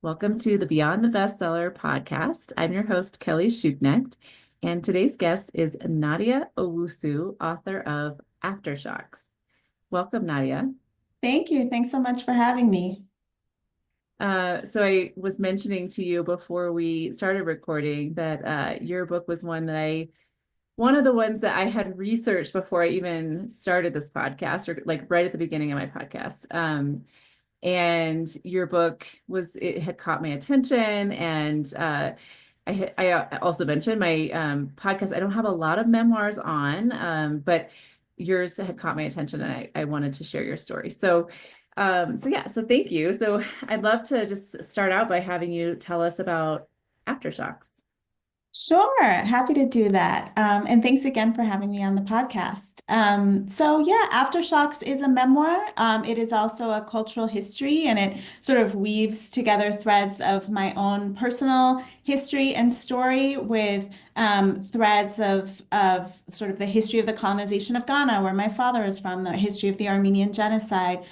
Welcome to the Beyond the Bestseller podcast. I'm your host, Kelly Schuknecht, and today's guest is Nadia Owusu, author of Aftershocks. Welcome, Nadia. Thank you. Thanks so much for having me. So I was mentioning to you before we started recording that your book was one of the ones that I had researched before I even started this podcast, or like right at the beginning of my podcast. And your book it had caught my attention, and I also mentioned my podcast. I don't have a lot of memoirs on, but yours had caught my attention, and I wanted to share your story. So thank you. So I'd love to just start out by having you tell us about Aftershocks. Sure, happy to do that. And thanks again for having me on the podcast. Aftershocks is a memoir. It is also a cultural history, and it sort of weaves together threads of my own personal history and story with threads of sort of the history of the colonization of Ghana, where my father is from, the history of the Armenian genocide,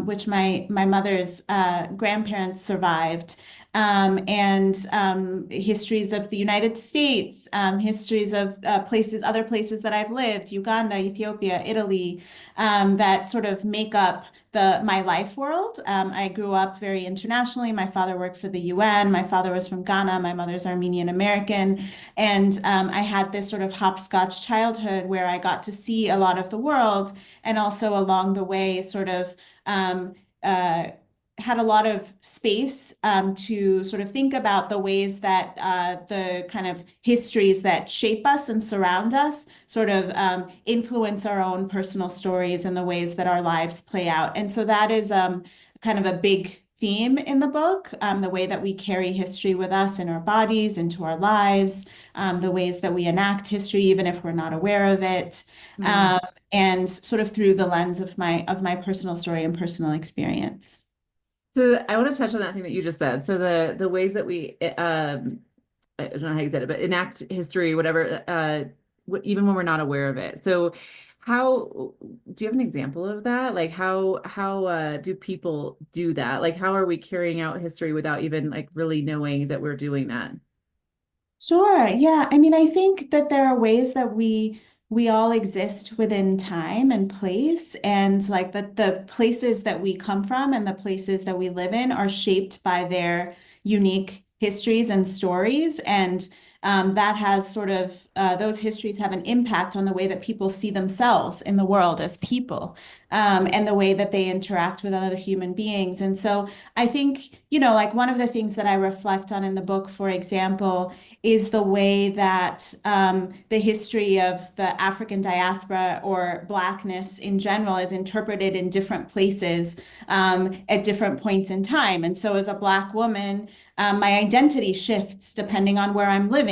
which my mother's grandparents survived. Histories of the United States, histories of other places that I've lived, Uganda, Ethiopia, Italy, that sort of make up my life world. I grew up very internationally. My father worked for the UN. My father was from Ghana. My mother's Armenian American. And I had this sort of hopscotch childhood where I got to see a lot of the world, and also along the way sort of um, uh, had a lot of space to sort of think about the ways that the kind of histories that shape us and surround us sort of influence our own personal stories and the ways that our lives play out. And so that is kind of a big theme in the book, the way that we carry history with us in our bodies, into our lives, the ways that we enact history, even if we're not aware of it, Mm. um, and sort of through the lens of my personal story and personal experience. So I want to touch on that thing that you just said. So the ways that we I don't know how you said it, but enact history, whatever, even when we're not aware of it. So how do you have an example of that? Like how do people do that? Like how are we carrying out history without even like really knowing that we're doing that? Sure. Yeah. I mean, I think that there are ways that we all exist within time and place, and like the places that we come from and the places that we live in are shaped by their unique histories and stories. And that has sort of those histories have an impact on the way that people see themselves in the world as people, and the way that they interact with other human beings. And so I think, like one of the things that I reflect on in the book, for example, is the way that the history of the African diaspora or Blackness in general is interpreted in different places at different points in time. And so, as a Black woman, my identity shifts depending on where I'm living.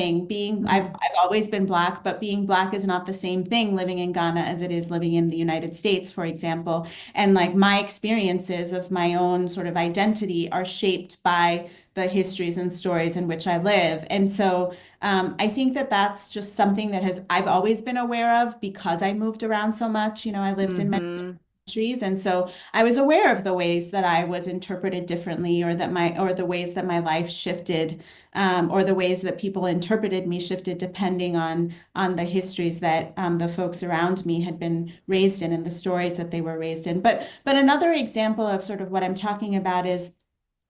I've always been Black, but being Black is not the same thing living in Ghana as it is living in the United States, for example. And like my experiences of my own sort of identity are shaped by the histories and stories in which I live. And so I think that that's just something that I've always been aware of because I moved around so much. I lived in many Mm-hmm. countries, and so I was aware of the ways that I was interpreted differently, or the ways that my life shifted, or the ways that people interpreted me shifted depending on the histories that the folks around me had been raised in and the stories that they were raised in. But another example of sort of what I'm talking about is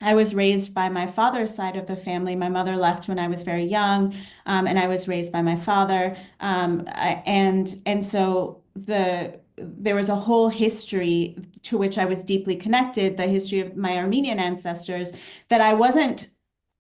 I was raised by my father's side of the family. My mother left when I was very young, and I was raised by my father. And so there was a whole history to which I was deeply connected, the history of my Armenian ancestors that I wasn't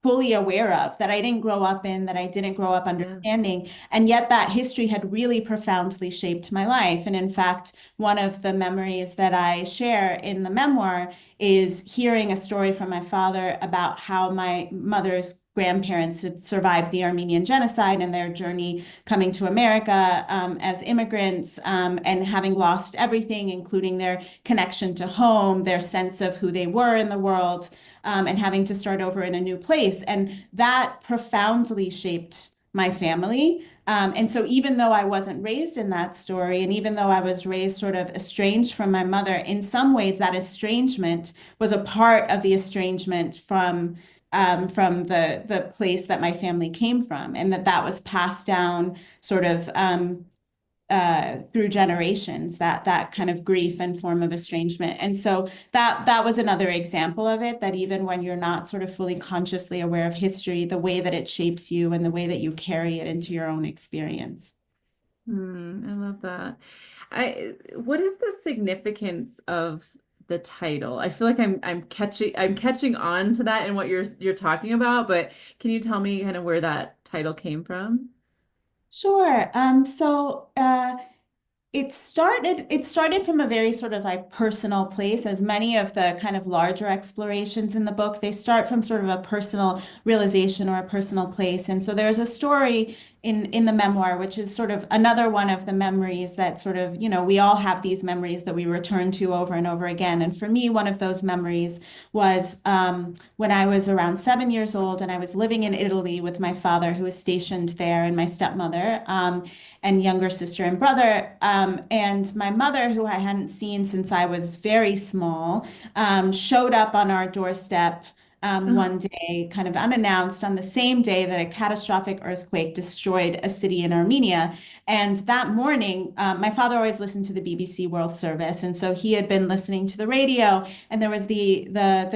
fully aware of, that I didn't grow up in, that I didn't grow up Yeah. understanding. And yet that history had really profoundly shaped my life. And in fact, one of the memories that I share in the memoir is hearing a story from my father about how my mother's grandparents had survived the Armenian genocide and their journey coming to America as immigrants, and having lost everything, including their connection to home, their sense of who they were in the world, and having to start over in a new place. And that profoundly shaped my family. And so even though I wasn't raised in that story, and even though I was raised sort of estranged from my mother, in some ways that estrangement was a part of the estrangement from from the place that my family came from, and that was passed down sort of through generations, that kind of grief and form of estrangement. And so that was another example of it, that even when you're not sort of fully consciously aware of history, the way that it shapes you and the way that you carry it into your own experience. I love that. What is the significance of the title? I feel like I'm catching on to that and what you're talking about, but can you tell me kind of where that title came from? Sure. It started from a very sort of like personal place, as many of the kind of larger explorations in the book, they start from sort of a personal realization or a personal place. And so there's a story in the memoir, which is sort of another one of the memories that sort of, we all have these memories that we return to over and over again. And for me, one of those memories was when I was around 7 years old and I was living in Italy with my father, who was stationed there, and my stepmother. And younger sister and brother. And my mother, who I hadn't seen since I was very small, showed up on our doorstep Oh, one day, kind of unannounced, on the same day that a catastrophic earthquake destroyed a city in Armenia. And that morning, my father always listened to the BBC World Service, and so he had been listening to the radio, and there was the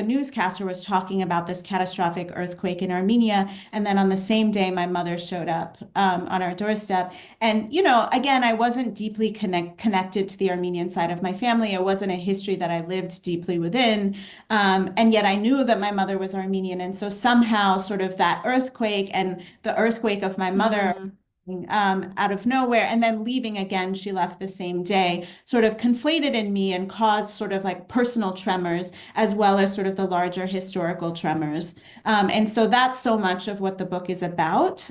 newscaster was talking about this catastrophic earthquake in Armenia. And then on the same day, my mother showed up on our doorstep. And, again, I wasn't deeply connected to the Armenian side of my family. It wasn't a history that I lived deeply within. And yet I knew that my mother was Armenian. And so somehow, sort of that earthquake and the earthquake of my mother mm, out of nowhere, and then leaving again, she left the same day, sort of conflated in me and caused sort of like personal tremors, as well as sort of the larger historical tremors. And so that's so much of what the book is about,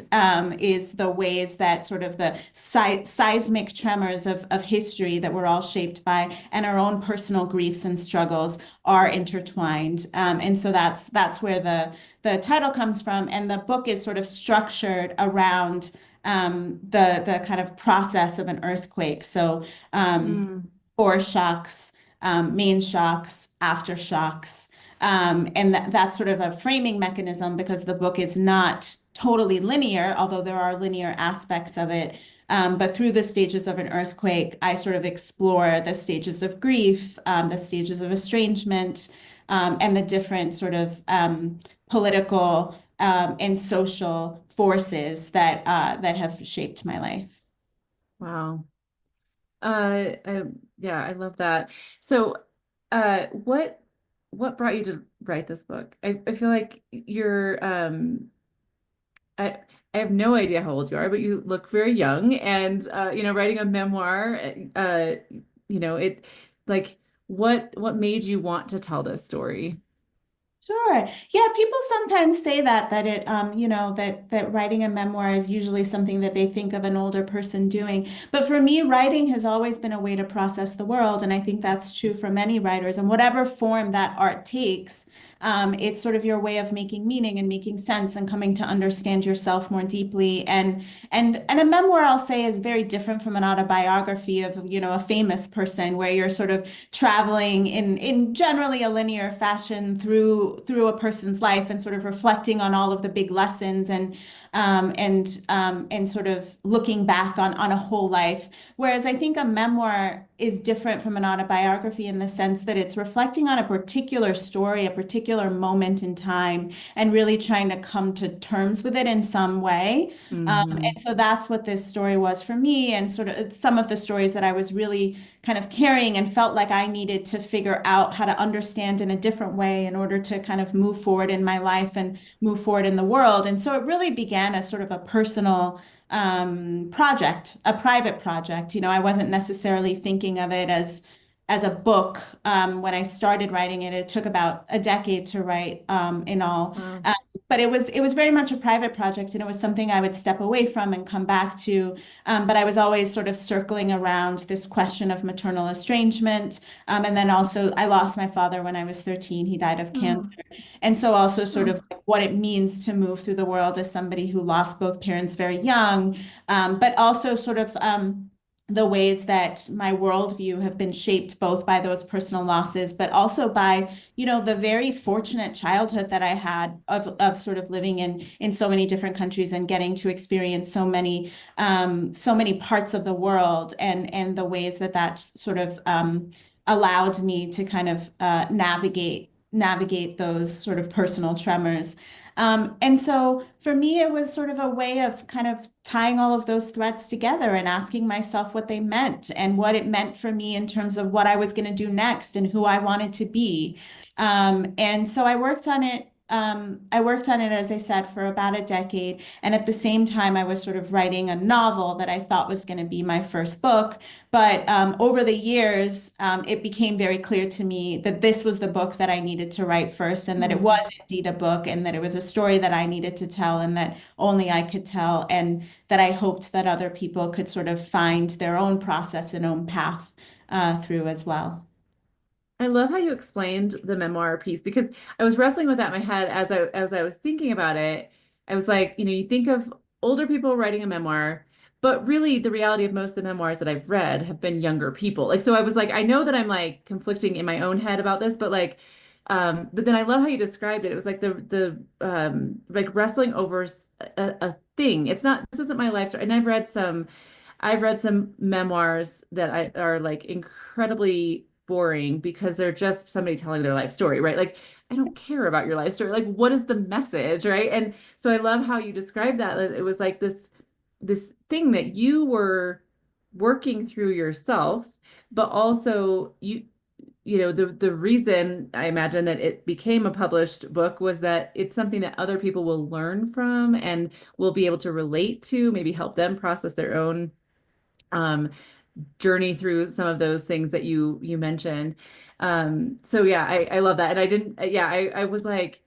is the ways that sort of the seismic tremors of history that we're all shaped by, and our own personal griefs and struggles, are intertwined. And so that's where the title comes from. And the book is sort of structured around the kind of process of an earthquake. So mm, foreshocks, main shocks, aftershocks, and that's sort of a framing mechanism, because the book is not totally linear, although there are linear aspects of it. But through the stages of an earthquake, I sort of explore the stages of grief, the stages of estrangement, and the different sort of political and social forces that have shaped my life. wow. I yeah, I love that. So, what brought you to write this book? I feel like I I have no idea how old you are, but you look very young, and writing a memoir, it like what made you want to tell this story? Sure. Yeah, people sometimes say that that writing a memoir is usually something that they think of an older person doing. But for me, writing has always been a way to process the world, and I think that's true for many writers. And whatever form that art takes, it's sort of your way of making meaning and making sense and coming to understand yourself more deeply. And a memoir, I'll say, is very different from an autobiography of, a famous person, where you're sort of traveling in generally a linear fashion through a person's life, and sort of reflecting on all of the big lessons, and sort of looking back on a whole life. Whereas I think a memoir is different from an autobiography in the sense that it's reflecting on a particular story, a particular moment in time, and really trying to come to terms with it in some way. Hmm. And so that's what this story was for me, and sort of some of the stories that I was really kind of carrying and felt like I needed to figure out how to understand in a different way in order to kind of move forward in my life and move forward in the world. And so it really began as sort of a personal project, a private project. I wasn't necessarily thinking of it as a book when I started writing it. It took about a decade to write in all. Wow. But it was very much a private project, and it was something I would step away from and come back to. But I was always sort of circling around this question of maternal estrangement. And then also, I lost my father when I was 13. He died of cancer. Oh, And so also sort oh, of like what it means to move through the world as somebody who lost both parents very young, but also sort of the ways that my worldview have been shaped both by those personal losses, but also by, the very fortunate childhood that I had of sort of living in so many different countries and getting to experience so many parts of the world, and the ways that that sort of allowed me to kind of navigate those sort of personal tremors. And so for me, it was sort of a way of kind of tying all of those threads together and asking myself what they meant and what it meant for me in terms of what I was going to do next and who I wanted to be. And so I worked on it. I worked on it, as I said, for about a decade. And at the same time, I was sort of writing a novel that I thought was going to be my first book. But over the years, it became very clear to me that this was the book that I needed to write first, and that it was Mm. indeed a book, and that it was a story that I needed to tell, and that only I could tell, and that I hoped that other people could sort of find their own process and own path through as well. I love how you explained the memoir piece because I was wrestling with that in my head as I was thinking about it. I was like, you think of older people writing a memoir, but really the reality of most of the memoirs that I've read have been younger people. Like, so I was like, I know that I'm like conflicting in my own head about this, but like, but then I love how you described it. It was like the like wrestling over a thing. It's not, this isn't my life story. And I've read some memoirs that are like incredibly boring because they're just somebody telling their life story, right? Like, I don't care about your life story. Like, what is the message, right? And so I love how you described that it was like this thing that you were working through yourself, but also the reason I imagine that it became a published book was that it's something that other people will learn from and will be able to relate to, maybe help them process their own um, journey through some of those things that you mentioned. So yeah, I love that. And I didn't, yeah, I was like,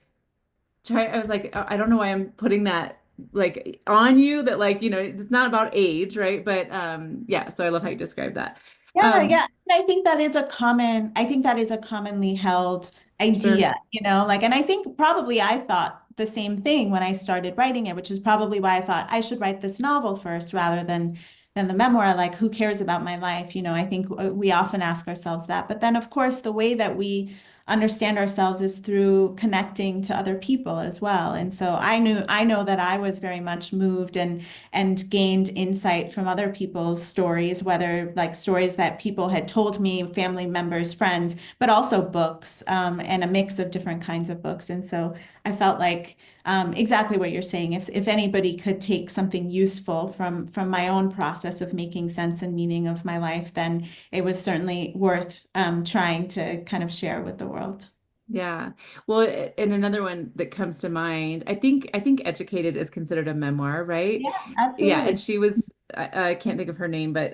I was like, I don't know why I'm putting that like on you that like, it's not about age, right? But yeah, so I love how you describe that. Yeah, Um, yeah. And I think that is a commonly held sure. idea, like, and I think probably I thought the same thing when I started writing it, which is probably why I thought I should write this novel first rather than the memoir. Like, who cares about my life? I think we often ask ourselves that. But then, of course, the way that we understand ourselves is through connecting to other people as well. And so I know that I was very much moved and gained insight from other people's stories, whether like stories that people had told me, family members, friends, but also books, and a mix of different kinds of books. And so I felt like exactly what you're saying. If anybody could take something useful from my own process of making sense and meaning of my life, then it was certainly worth trying to kind of share with the world. Yeah. Well, and another one that comes to mind, I think Educated is considered a memoir, right? Yeah, Yeah, and absolutely. she was I can't think of her name, but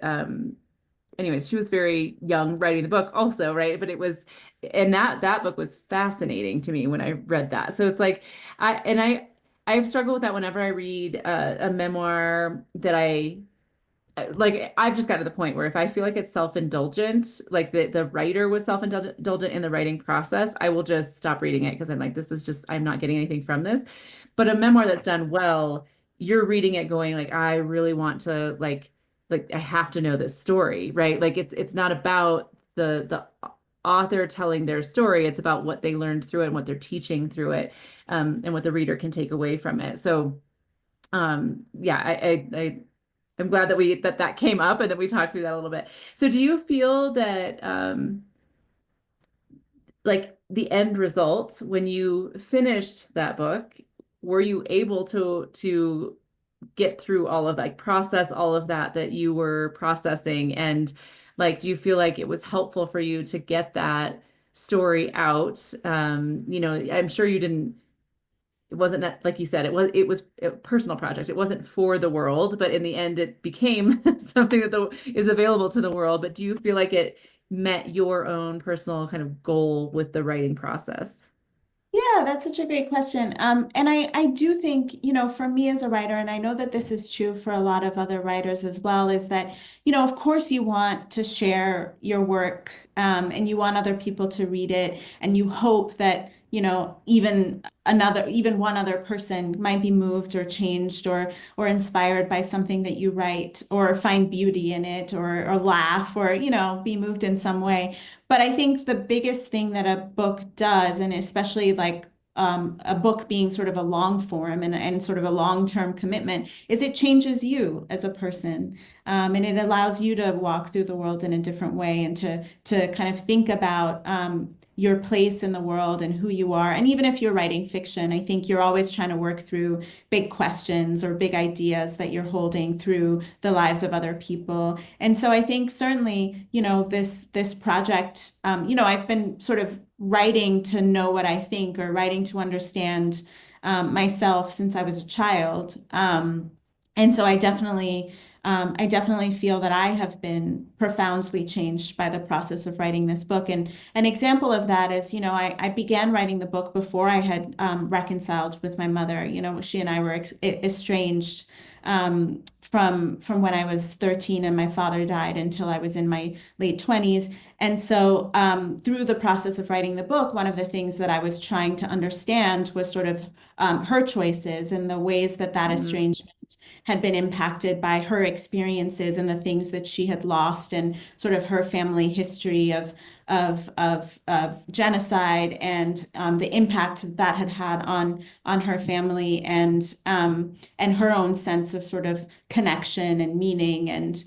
anyways, she was very young writing the book also, right? But it was and that book was fascinating to me when I read that. So it's like I've struggled with that whenever I read a memoir that I like I've just got to the point where if I feel like it's self-indulgent, like the writer was self-indulgent in the writing process, I will just stop reading it because I'm like, this is just, I'm not getting anything from this. But a memoir that's done well, you're reading it going like, I really want to like I have to know this story, right? Like it's not about the author telling their story, it's about what they learned through it and what they're teaching through it, and what the reader can take away from it. So yeah, I'm glad that that came up and that we talked through that a little bit. So do you feel that like the end result when you finished that book, were you able to get through all of like process all of that you were processing, and like do you feel like it was helpful for you to get that story out? I'm sure you didn't it wasn't like you said, it was a personal project. It wasn't for the world, but in the end it became something that is available to the world. But do you feel like it met your own personal kind of goal with the writing process? Yeah, that's such a great question. And I do think, for me as a writer, and I know that this is true for a lot of other writers as well, is that, of course you want to share your work, and you want other people to read it, and you hope that, even one other person might be moved or changed or inspired by something that you write, or find beauty in it, or laugh, or be moved in some way. But I think the biggest thing that a book does, and especially like a book being sort of a long form and sort of a long-term commitment, is it changes you as a person. And it allows you to walk through the world in a different way, and to kind of think about your place in the world and who you are. And even if you're writing fiction, I think you're always trying to work through big questions or big ideas that you're holding through the lives of other people. And so I think certainly, this project, I've been sort of writing to know what I think, or writing to understand myself since I was a child. And so I definitely feel that I have been profoundly changed by the process of writing this book. And an example of that is, I began writing the book before I had reconciled with my mother. She and I were estranged from when I was 13 and my father died until I was in my late 20s. And so, through the process of writing the book, one of the things that I was trying to understand was sort of her choices and the ways that that Mm, estrangement had been impacted by her experiences and the things that she had lost, and sort of her family history of genocide, and the impact that that had had on her family, and her own sense of sort of connection and meaning, and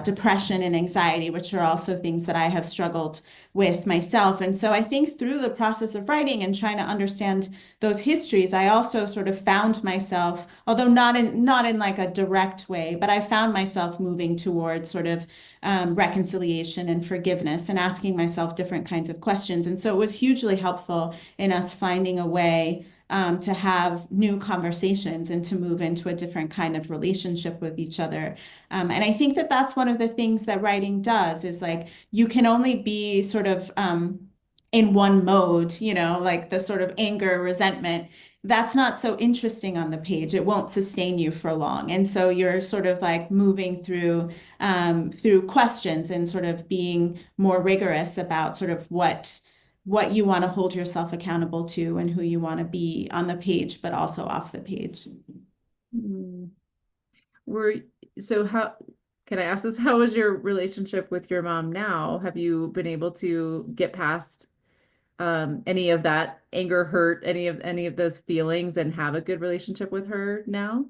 depression and anxiety, which are also things that I have struggled with myself. And so I think through the process of writing and trying to understand those histories, I also sort of found myself, although not in like a direct way, but I found myself moving towards sort of reconciliation and forgiveness, and asking myself different kinds of questions. And so it was hugely helpful in us finding a way to have new conversations and to move into a different kind of relationship with each other. And I think that that's one of the things that writing does, is like you can only be sort of in one mode, like the sort of anger, resentment. That's not so interesting on the page. It won't sustain you for long. And so you're sort of like moving through questions, and sort of being more rigorous about sort of what you want to hold yourself accountable to, and who you want to be on the page, but also off the page. mm. Were so how can I ask this? How is your relationship with your mom now? Have you been able to get past any of that anger, hurt, any of those feelings, and have a good relationship with her now?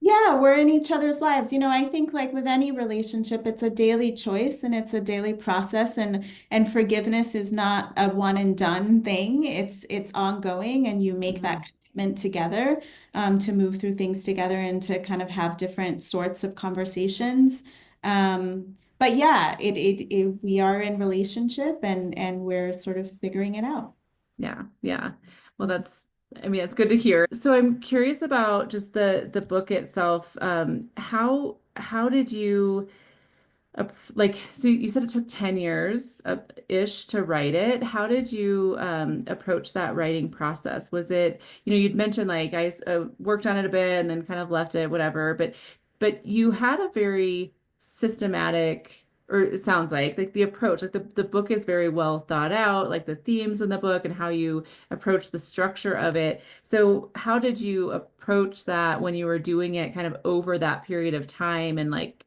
Yeah, we're in each other's lives. I think like with any relationship, it's a daily choice and it's a daily process, and forgiveness is not a one and done thing. It's ongoing, and you make that Mhm. commitment together to move through things together, and to kind of have different sorts of conversations. But yeah, we are in relationship, and we're sort of figuring it out. Yeah, yeah. Well, I mean, it's good to hear. So I'm curious about just the book itself. How did you like, so you said it took 10 years ish to write it. How did you approach that writing process? Was it, you'd mentioned like worked on it a bit and then kind of left it, whatever, but you had a very systematic, or it sounds like the approach, like the book is very well thought out, like the themes in the book and how you approach the structure of it. So how did you approach that when you were doing it kind of over that period of time, and like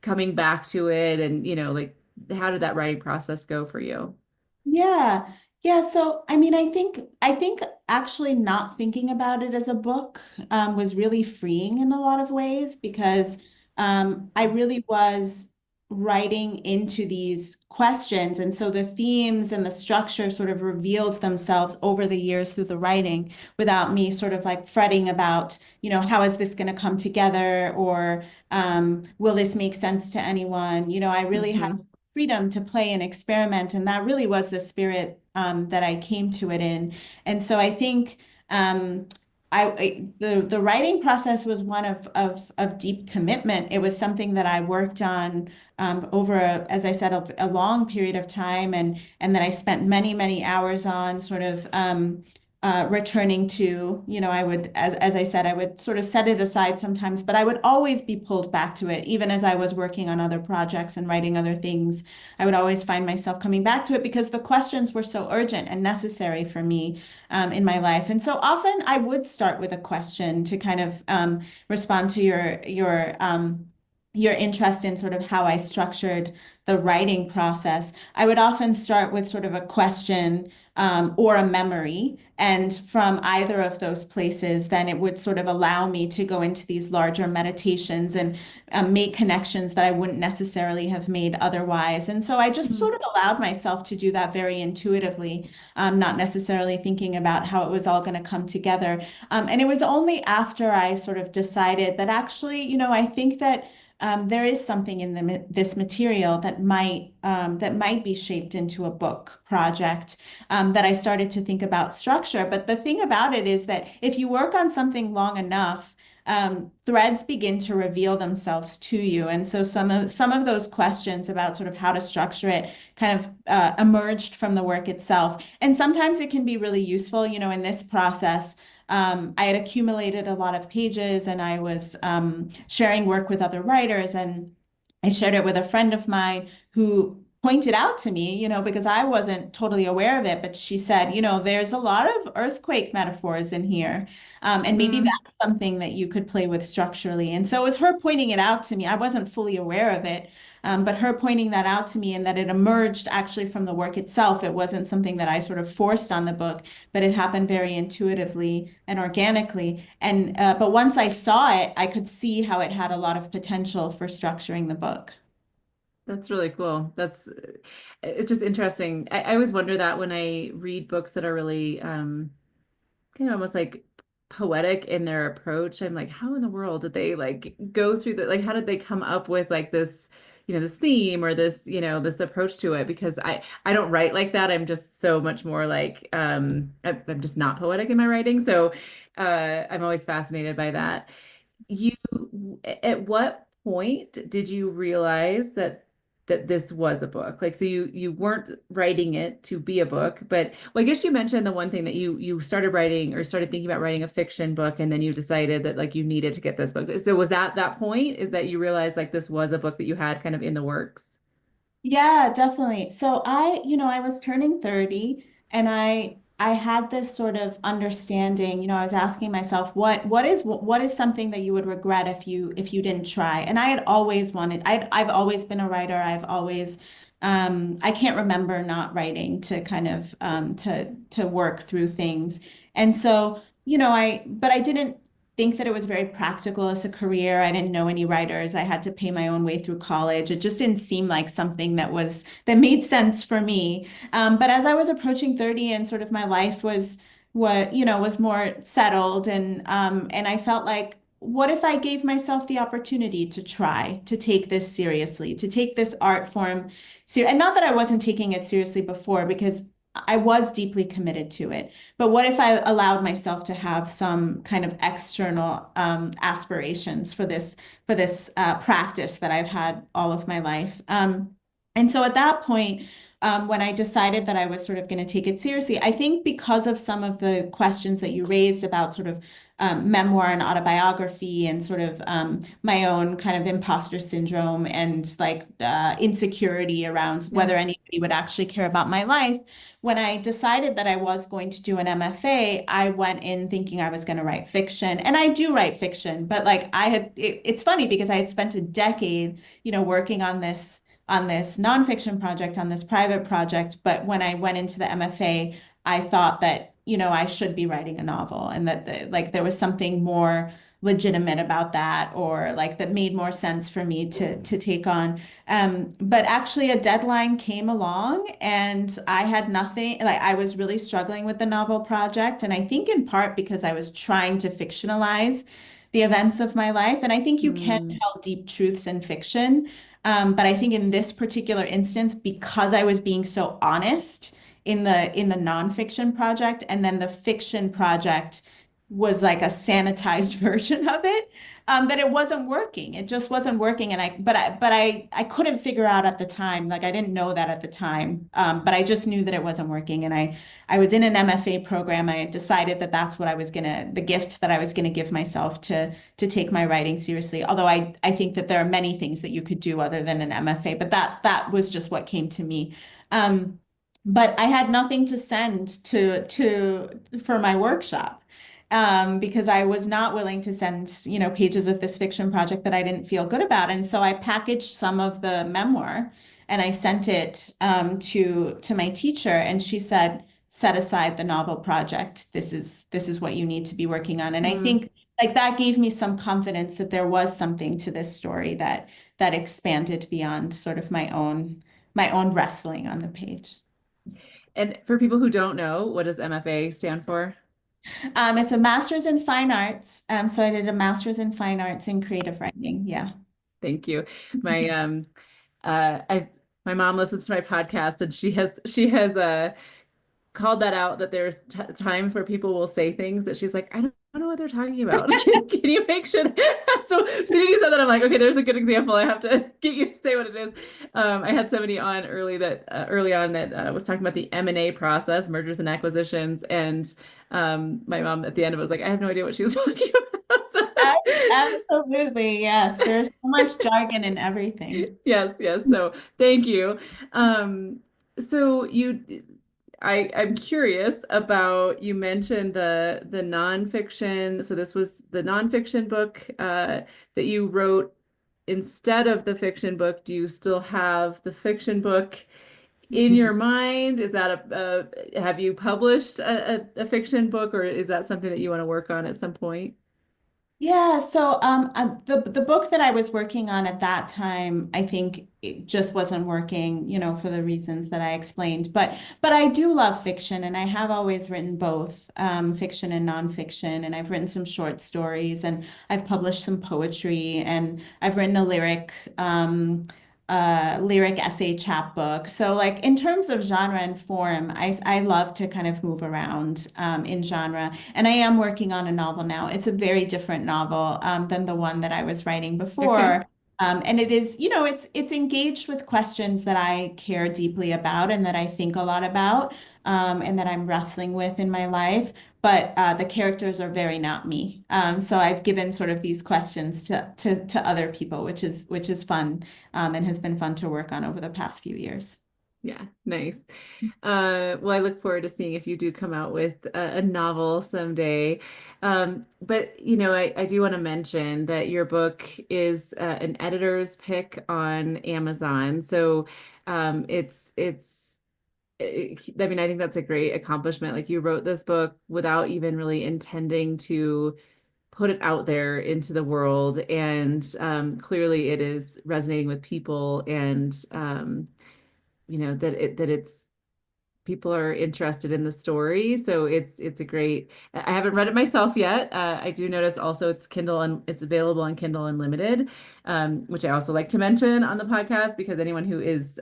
coming back to it, and like how did that writing process go for you? Yeah. Yeah. So, I mean, I think actually not thinking about it as a book was really freeing in a lot of ways, because I really was writing into these questions. And so the themes and the structure sort of revealed themselves over the years through the writing, without me sort of like fretting about, how is this going to come together, or will this make sense to anyone? I really had Hmm. freedom to play and experiment. And that really was the spirit that I came to it in. And so I think the writing process was one of deep commitment. It was something that I worked on over, as I said, a long period of time, and that I spent many, many hours on, sort of returning to, I would, as I said, I would sort of set it aside sometimes, but I would always be pulled back to it. Even as I was working on other projects and writing other things, I would always find myself coming back to it because the questions were so urgent and necessary for me in my life. And so often I would start with a question to kind of respond to your interest in sort of how I structured the writing process. I would often start with sort of a question or a memory. And from either of those places, then it would sort of allow me to go into these larger meditations and make connections that I wouldn't necessarily have made otherwise. And so I just Mm. sort of allowed myself to do that very intuitively, not necessarily thinking about how it was all going to come together. And it was only after I sort of decided that actually, I think that there is something in this material that might be shaped into a book project that I started to think about structure. But the thing about it is that if you work on something long enough, threads begin to reveal themselves to you. And so some of those questions about sort of how to structure it kind of emerged from the work itself. And sometimes it can be really useful, in this process. I had accumulated a lot of pages and I was sharing work with other writers, and I shared it with a friend of mine who pointed out to me, because I wasn't totally aware of it, but she said, there's a lot of earthquake metaphors in here. And maybe Mm. that's something that you could play with structurally. And so it was her pointing it out to me. I wasn't fully aware of it, but her pointing that out to me and that it emerged actually from the work itself. It wasn't something that I sort of forced on the book, but it happened very intuitively and organically. And but once I saw it, I could see how it had a lot of potential for structuring the book. That's really cool. It's just interesting. I always wonder that when I read books that are really kind of almost like poetic in their approach. I'm like, how in the world did they like go through that? Like, how did they come up with like this, this theme or this, this approach to it? Because I don't write like that. I'm just so much more like I'm just not poetic in my writing. So I'm always fascinated by that. You, at what point did you realize that this was a book? Like, so you weren't writing it to be a book, but well, I guess you mentioned the one thing that you started writing or started thinking about writing a fiction book, and then you decided that like you needed to get this book. So was that point? Is that you realized like this was a book that you had kind of in the works? Yeah, definitely. So I was turning 30 and I had this sort of understanding, I was asking myself what is something that you would regret if you didn't try. And I had always wanted I've always been a writer. I've always I can't remember not writing to kind of to work through things. And so, but I didn't think that it was very practical as a career. I didn't know any writers. I had to pay my own way through college. It just didn't seem like something that made sense for me. But as I was approaching 30 and sort of my life was more settled, and I felt like, what if I gave myself the opportunity to try to take this seriously, to take this art form and not that I wasn't taking it seriously before, because I was deeply committed to it. But what if I allowed myself to have some kind of external aspirations for this practice that I've had all of my life? And so at that point, when I decided that I was sort of going to take it seriously, I think because of some of the questions that you raised about sort of memoir and autobiography and sort of my own kind of imposter syndrome and like insecurity around Yeah. whether anybody would actually care about my life. When I decided that I was going to do an MFA, I went in thinking I was going to write fiction. And I do write fiction, but like it's funny because I had spent a decade, working on this nonfiction project, on this private project. But when I went into the MFA, I thought that, I should be writing a novel and that like there was something more legitimate about that, or like that made more sense for me to take on. But actually a deadline came along and I had nothing, like I was really struggling with the novel project. And I think in part because I was trying to fictionalize the events of my life. And I think you can Mm. tell deep truths in fiction. But I think in this particular instance, because I was being so honest in the nonfiction project, and then the fiction project was like a sanitized version of it, that it wasn't working. It just wasn't working. And I couldn't figure out at the time, like I didn't know that at the time, but I just knew that it wasn't working. And I was in an MFA program. I had decided that that's what I was gonna, the gift that I was gonna give myself to take my writing seriously. Although I think that there are many things that you could do other than an MFA, but that was just what came to me. But I had nothing to send to for my workshop, because I was not willing to send, pages of this fiction project that I didn't feel good about. And so I packaged some of the memoir and I sent it, to my teacher, and she said, set aside the novel project. This is what you need to be working on. And I Mm. think like that gave me some confidence that there was something to this story that expanded beyond sort of my own wrestling on the page. And for people who don't know, what does MFA stand for? It's a master's in fine arts. So I did a master's in fine arts in creative writing. Yeah. Thank you. My I my mom listens to my podcast and she has called that out that there's t times where people will say things that she's like, I don't know what they're talking about. Can you make sure so as soon as you said that, I'm like, okay, there's a good example. I have to get you to say what it is. I had somebody on early on that was talking about the M&A process, mergers and acquisitions, and my mom at the end of it was like, I have no idea what she was talking about. So Absolutely. Yes. There's so much jargon in everything. yes, yes. So thank you. Um, so I'm curious about, you mentioned the nonfiction. So this was the nonfiction book that you wrote instead of the fiction book. Do you still have the fiction book in your mind? Is that have you published a fiction book, or is that something that you want to work on at some point? Yeah, so the book that I was working on at that time, I think it just wasn't working, for the reasons that I explained. But I do love fiction, and I have always written both, fiction and nonfiction. And I've written some short stories, and I've published some poetry, and I've written a lyric essay chapbook. So like in terms of genre and form, I love to kind of move around, in genre. And I am working on a novel now. It's a very different novel, than the one that I was writing Okay. before. And it is, it's engaged with questions that I care deeply about and that I think a lot about, and that I'm wrestling with in my life. But the characters are very not me. So I've given sort of these questions to other people, which is fun, and has been fun to work on over the past few years. Yeah, nice. Well, I look forward to seeing if you do come out with a novel someday. But I do want to mention that your book is an editor's pick on Amazon. So I mean, I think that's a great accomplishment. Like, you wrote this book without even really intending to put it out there into the world, and clearly it is resonating with people, and that it's people are interested in the story. So it's a great. I haven't read it myself yet. I do notice also it's available on Kindle Unlimited, which I also like to mention on the podcast, because anyone who is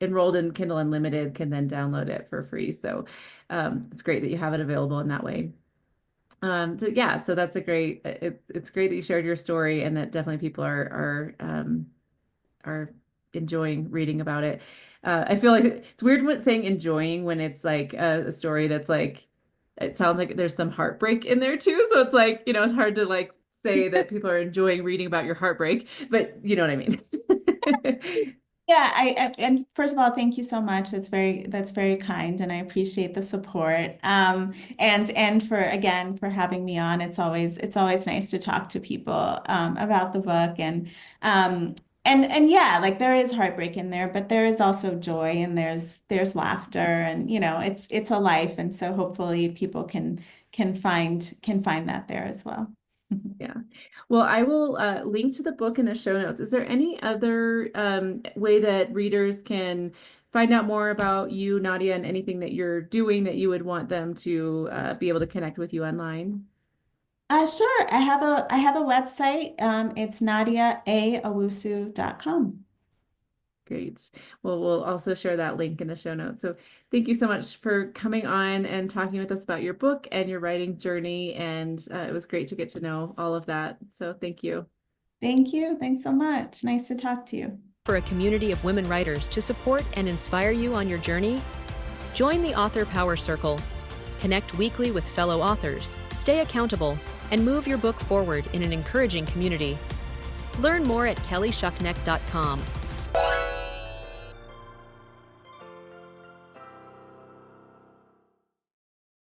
enrolled in Kindle Unlimited can then download it for free. So it's great that you have it available in that way. So yeah, so that's a great. It's great that you shared your story, and that definitely people are enjoying reading about it. I feel like it's weird when saying enjoying when it's like a story that's like, it sounds like there's some heartbreak in there too. So it's like, it's hard to like say that people are enjoying reading about your heartbreak, but you know what I mean. Yeah, and first of all, thank you so much. That's very kind, and I appreciate the support. And for having me on. It's always nice to talk to people, about the book, and yeah, like there is heartbreak in there, but there is also joy, and there's laughter, and it's a life, and so hopefully people can find that there as well. Yeah. Well, I will link to the book in the show notes. Is there any other way that readers can find out more about you, Nadia, and anything that you're doing that you would want them to be able to connect with you online? Sure. I have a website. It's nadiaawusu.com. Great. Well, we'll also share that link in the show notes. So thank you so much for coming on and talking with us about your book and your writing journey. And it was great to get to know all of that. So thank you. Thank you. Thanks so much. Nice to talk to you. For a community of women writers to support and inspire you on your journey, join the Author Power Circle. Connect weekly with fellow authors, stay accountable, and move your book forward in an encouraging community. Learn more at kellyshuckneck.com.